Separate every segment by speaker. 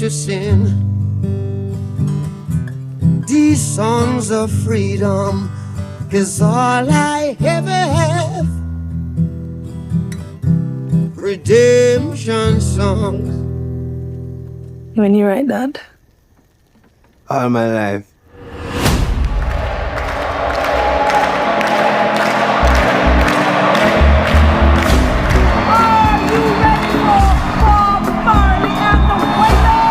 Speaker 1: to sing these songs of freedom, 'cause all I ever have, redemption songs.
Speaker 2: When you write that?
Speaker 1: All my life.
Speaker 3: Are you ready for Bob Marley and the Wailers?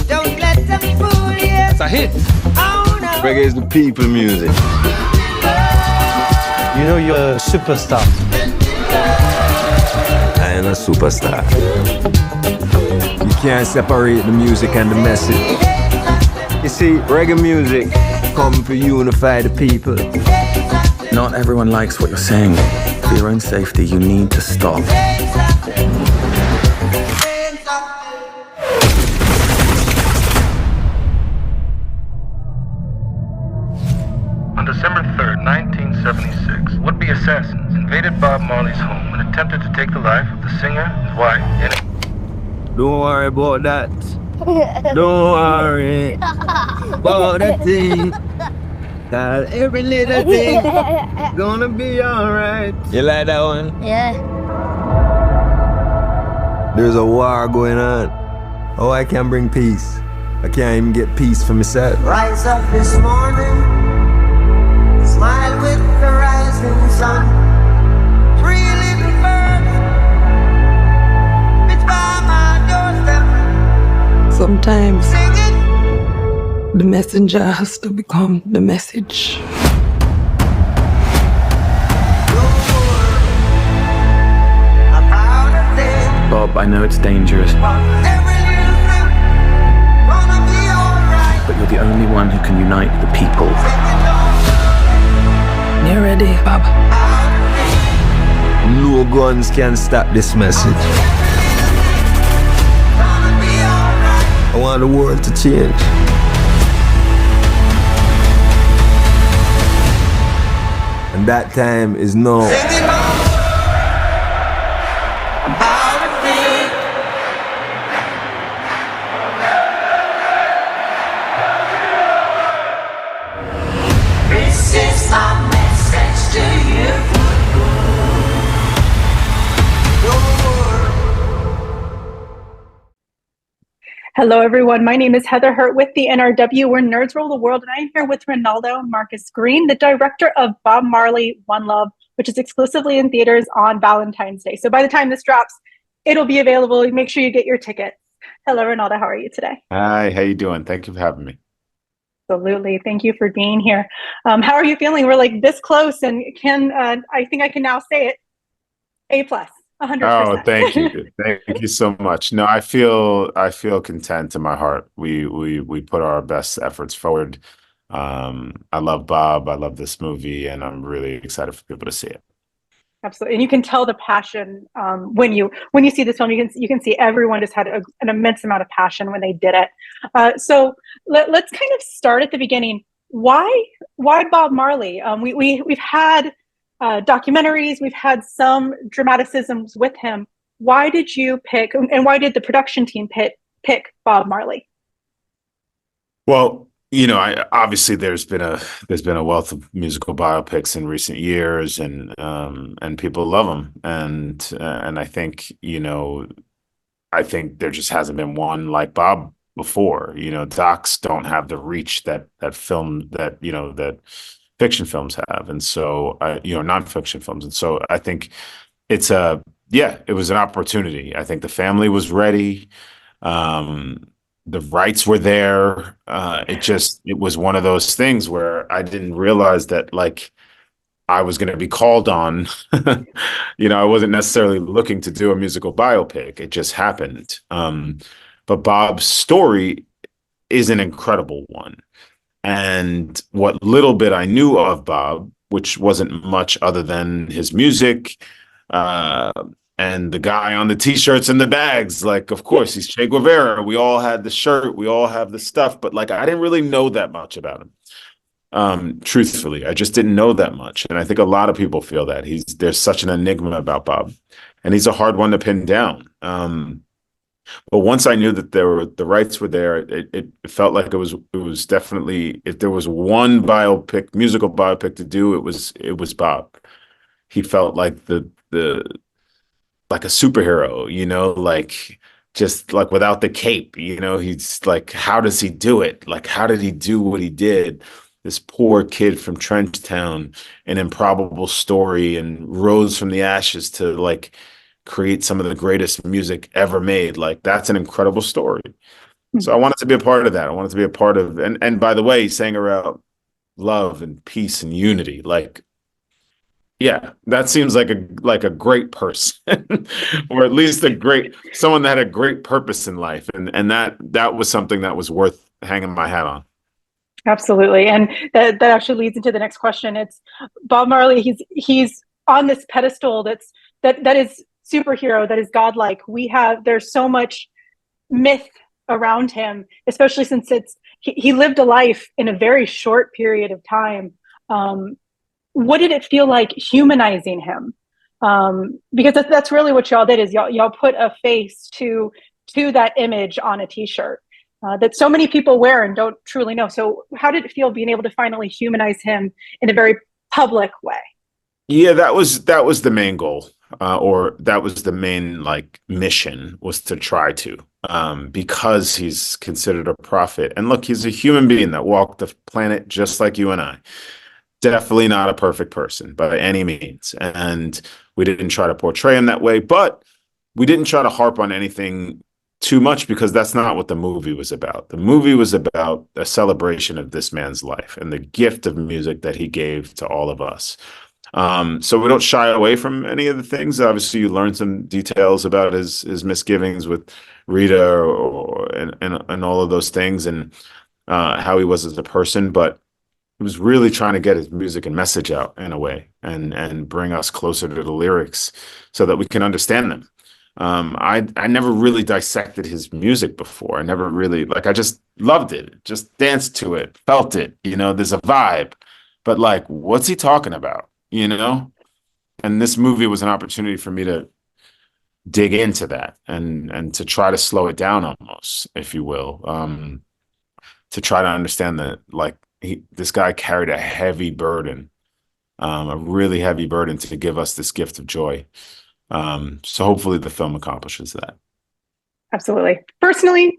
Speaker 3: Don't let them fool you.
Speaker 4: That's a hit.
Speaker 3: Oh no.
Speaker 1: Reggae is the people music.
Speaker 4: You know you're a superstar.
Speaker 1: I am a superstar. You can't separate the music and the message. You see, reggae music come to unify the people.
Speaker 5: Not everyone likes what you're saying. For your own safety, you need to stop.
Speaker 6: On December 3rd, 1976, would-be assassins invaded Bob Marley's home and attempted to take the life of the singer, his wife, and...
Speaker 1: Don't worry about that. Don't worry about that thing. 'Cause every little thing gonna be alright. You like that one?
Speaker 7: Yeah.
Speaker 1: There's a war going on. Oh, I can't bring peace. I can't even get peace for myself. Rise up this morning, smile with the rising sun. Three little birds, it's by my doorstep.
Speaker 2: Sometimes
Speaker 1: Singing.
Speaker 2: the messenger has to become the message.
Speaker 5: Bob, I know it's dangerous, but you're the only one who can unite the people.
Speaker 2: You ready, Bob?
Speaker 1: No guns can stop this message. I want the world to change. And that time is now.
Speaker 3: This is my message to you.
Speaker 8: Hello, everyone. My name is Heather Hurt with the NRW, where nerds rule the world, and I'm here with Reinaldo Marcus Green, the director of Bob Marley, One Love, which is exclusively in theaters on Valentine's Day. So by the time this drops, it'll be available. Make sure you get your tickets. Hello, Reinaldo. How are you today?
Speaker 9: Hi, how you doing? Thank you for having me.
Speaker 8: Absolutely. Thank you for being here. How are you feeling? We're like this close, and I think I can now say it, A+. 100%.
Speaker 9: Oh, thank you. Thank you so much. No, I feel content in my heart. We put our best efforts forward. I love Bob. I love this movie, and I'm really excited for people to see it.
Speaker 8: Absolutely, and you can tell the passion when you see this film. You can see everyone just had an immense amount of passion when they did it. So let's kind of start at the beginning. Why Bob Marley? We've had documentaries, we've had some dramaticisms with him. Why did you pick, and why did the production team pick Bob Marley?
Speaker 9: Well, obviously there's been a wealth of musical biopics in recent years, and people love them, and I think there just hasn't been one like Bob before. Docs don't have the reach that fiction films have, and so nonfiction films, and so I think it was an opportunity. I think the family was ready. The rights were there. It was one of those things where I didn't realize that I was going to be called on. I wasn't necessarily looking to do a musical biopic. It just happened. But Bob's story is an incredible one. And what little bit I knew of Bob, which wasn't much other than his music, and the guy on the t-shirts and the bags, of course, he's Che Guevara. We all had the shirt, we all have the stuff, but I didn't really know that much about him. Truthfully, I just didn't know that much. And I think a lot of people feel that there's such an enigma about Bob. and he's a hard one to pin down. But once I knew that the rights were there, it felt like it was definitely, if there was one musical biopic to do, it was Bob. He felt like like a superhero, like just like without the cape, he's like, how does he do it? Like, how did he do what he did? This poor kid from Trenchtown, an improbable story, and rose from the ashes to like create some of the greatest music ever made. Like, that's an incredible story. So I wanted to be a part of that. I wanted to be a part of, and by the way, he sang around love and peace and unity. Like, yeah, that seems like a great person, or at least someone that had a great purpose in life. And that was something that was worth hanging my hat on.
Speaker 8: Absolutely. And that actually leads into the next question. It's Bob Marley. He's on this pedestal that is superhero, that is godlike. There's so much myth around him, especially since he lived a life in a very short period of time. What did it feel like humanizing him? Because that's really what y'all did, is y'all put a face to that image on a t-shirt that so many people wear and don't truly know. So how did it feel being able to finally humanize him in a very public way?
Speaker 9: Yeah, that was the main goal, or that was the main mission, was to try to, because he's considered a prophet. And look, he's a human being that walked the planet just like you and I. Definitely not a perfect person by any means. And we didn't try to portray him that way, but we didn't try to harp on anything too much, because that's not what the movie was about. The movie was about a celebration of this man's life and the gift of music that he gave to all of us. So we don't shy away from any of the things. Obviously, you learn some details about his misgivings with Rita and all of those things, and how he was as a person. But he was really trying to get his music and message out in a way, and bring us closer to the lyrics so that we can understand them. I never really dissected his music before. I never really, I just loved it, just danced to it, felt it, there's a vibe, but what's he talking about, And this movie was an opportunity for me to dig into that and to try to slow it down almost, if you will, to try to understand that, this guy carried a heavy burden, a really heavy burden, to give us this gift of joy. So hopefully the film accomplishes that.
Speaker 8: Absolutely. Personally,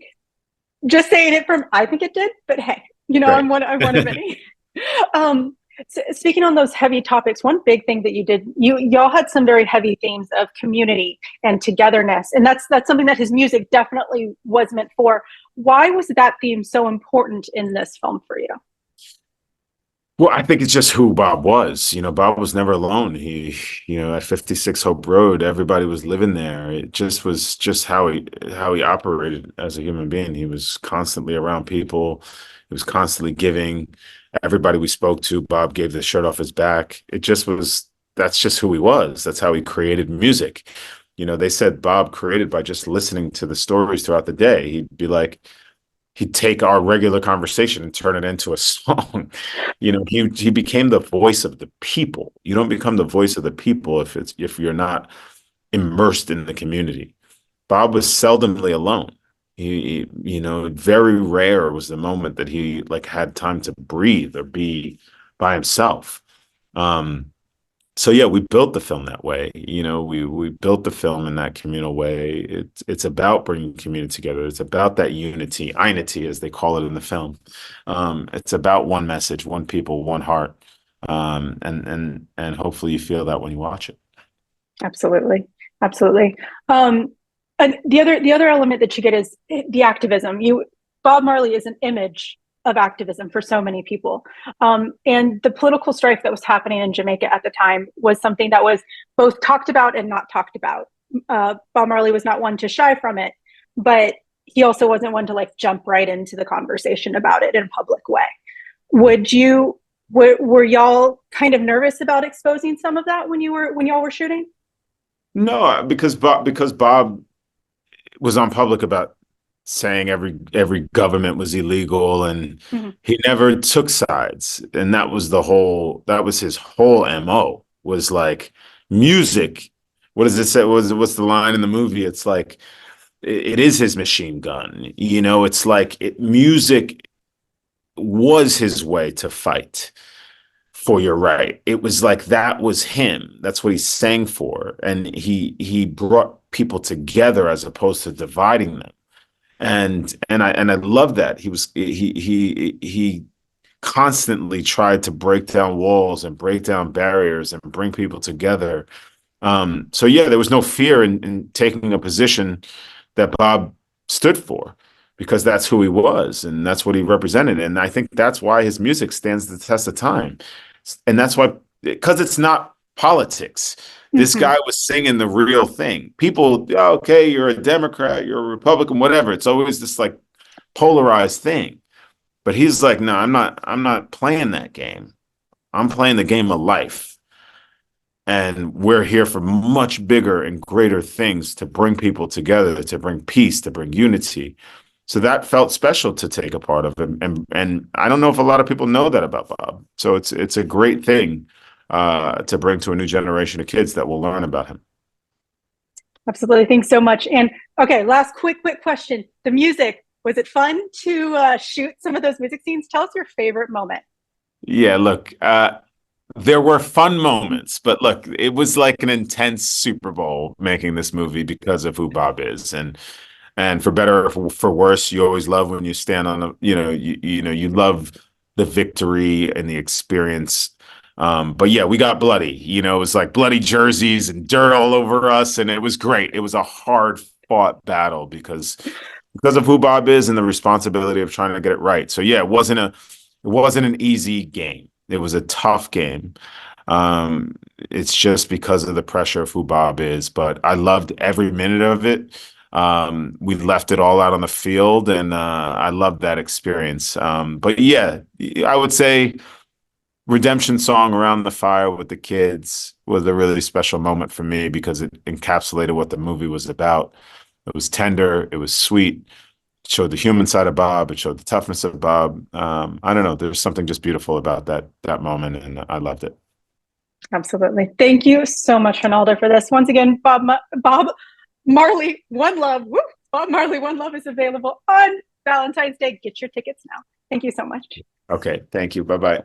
Speaker 8: just saying it I think it did, but hey, right. I'm one of many. So speaking on those heavy topics, one big thing that you did, y'all had some very heavy themes of community and togetherness, and that's something that his music definitely was meant for. Why was that theme so important in this film for you?
Speaker 9: Well, I think it's just who Bob was. Bob was never alone. He, at 56 Hope Road, everybody was living there. It just was just how he operated as a human being. He was constantly around people. He was constantly giving. Everybody we spoke to, Bob gave the shirt off his back. That's just who he was. That's how he created music. They said Bob created by just listening to the stories throughout the day. He'd take our regular conversation and turn it into a song. He became the voice of the people. You don't become the voice of the people if you're not immersed in the community. Bob was seldomly alone. He very rare was the moment that he had time to breathe or be by himself. So yeah, we built the film that way. We built the film in that communal way. It's about bringing community together. It's about that unity, as they call it in the film. It's about one message, one people, one heart, and hopefully you feel that when you watch it.
Speaker 8: Absolutely. And the other element that you get is the activism. Bob Marley is an image of activism for so many people. And the political strife that was happening in Jamaica at the time was something that was both talked about and not talked about. Bob Marley was not one to shy from it, but he also wasn't one to jump right into the conversation about it in a public way. Were y'all kind of nervous about exposing some of that when y'all were shooting?
Speaker 9: No, because Bob was on public about saying every government was illegal, and he never took sides, and that was his whole MO, was music what does it say? What's the line in the movie? It's like, it is his machine gun. You know, it's like music was his way to fight for your right. It was like, that was him. That's what he sang for. And he brought people together as opposed to dividing them. And I love that. He constantly tried to break down walls and break down barriers and bring people together. So yeah, there was no fear in taking a position that Bob stood for, because that's who he was and that's what he represented. And I think that's why his music stands the test of time. And that's why, because it's not politics. This guy was singing the real thing. People, okay, you're a Democrat, you're a Republican, whatever. It's always this like polarized thing. But he's like, no, I'm not playing that game. I'm playing the game of life. And we're here for much bigger and greater things, to bring people together, to bring peace, to bring unity. So that felt special to take a part of it. And I don't know if a lot of people know that about Bob. So it's a great thing to bring to a new generation of kids that will learn about him.
Speaker 8: Absolutely. Thanks so much. And okay, last quick question. The music, was it fun to shoot some of those music scenes? Tell us your favorite moment. Yeah, look,
Speaker 9: there were fun moments, but look, it was like an intense Super Bowl making this movie because of who Bob is. And for better or for worse, you always love when you stand on the, you love the victory and the experience. But yeah, we got bloody, it was like bloody jerseys and dirt all over us. And it was great. It was a hard fought battle because of who Bob is and the responsibility of trying to get it right. So yeah, it wasn't an easy game. It was a tough game. It's just because of the pressure of who Bob is, but I loved every minute of it. We left it all out on the field, and I loved that experience. But yeah, I would say Redemption Song Around the Fire with the kids was a really special moment for me because it encapsulated what the movie was about. It was tender, it was sweet, it showed the human side of Bob, it showed the toughness of Bob. I don't know, there's something just beautiful about that moment, and I loved it.
Speaker 8: Absolutely. Thank you so much, Reinaldo, for this. Once again, Bob Marley, One Love. Woo! Bob Marley, One Love is available on Valentine's Day. Get your tickets now. Thank you so much.
Speaker 9: Okay. Thank you. Bye-bye.